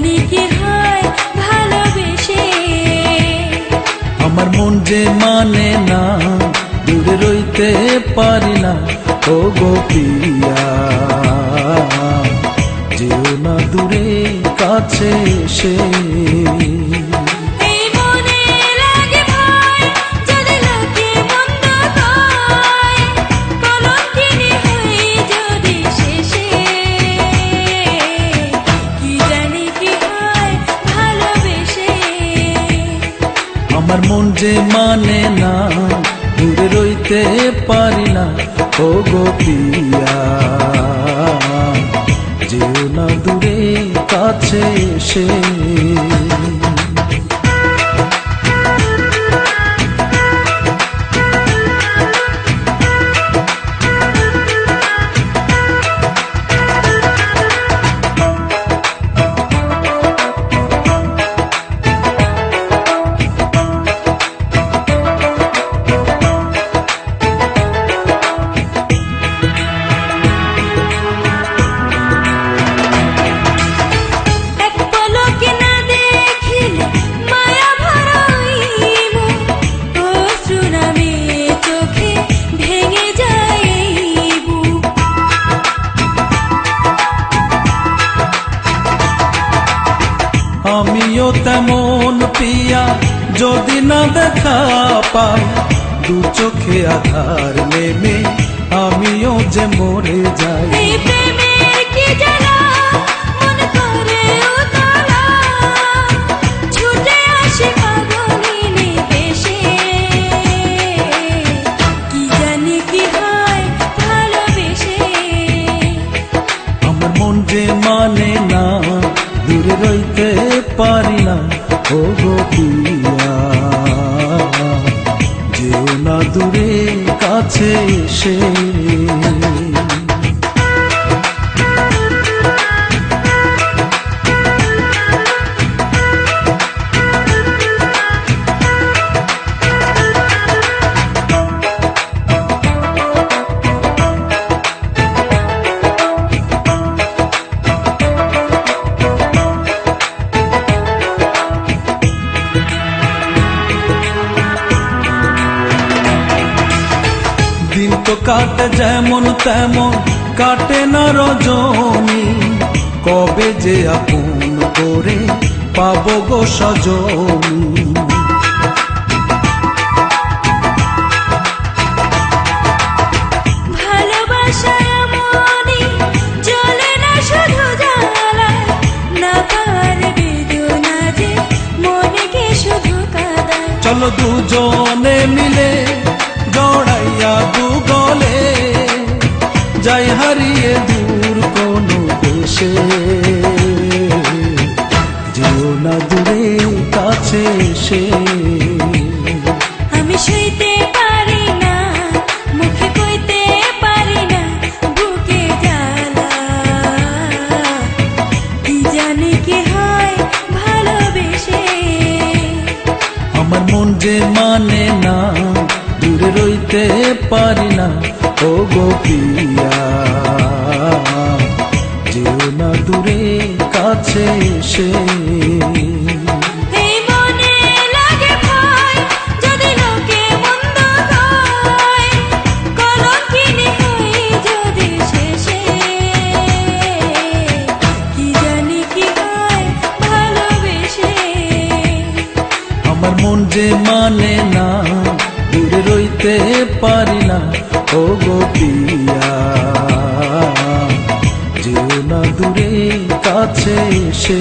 জানি কি হয় ভালোবেসে। আমার মন যে মানে না, দূরে রইতে পারি না। ও গো প্রিয়া, যেও না দূরে, কাছে এসে। আমার মন যে মানে না, দূরে রইতে পারি না। ও গো প্রিয়া, যেও না দূরে, কাছে এসে। আমিও তেমন পিয়া, যদি না দেখা পাই, দু চোখে আধার নেমে আমিও যে মরে যাই। আমার মন যে মানে না, দূরে রইতে পারি না। ও গো প্রিয়া, যেও না দূরে, কাছে এসে। দিন তো কাটে যেমন তেমন, কাটে না রজনী। কবে যে আপন করে পাবো গো সজনী। চলো দুজনে মিলে জড়াইয়া দুগলে, যাই হারিয়ে দূর কোনো দেশে। যেও না দূরে, কাছে এসে। আমি সইতে পারি না, মুখে কইতে পারি না, বুকে জ্বালা। কি জানি কি হয় ভালোবেসে। আমার মন যে মানে না, দূরে রইতে পারি না। ও গো প্রিয়া, যেও না দূরে, কাছে এসে। আমার মন যে মানে না, দূরে রইতে পারি না। ও গো প্রিয়া, যেও না দূরে, কাছে এসে।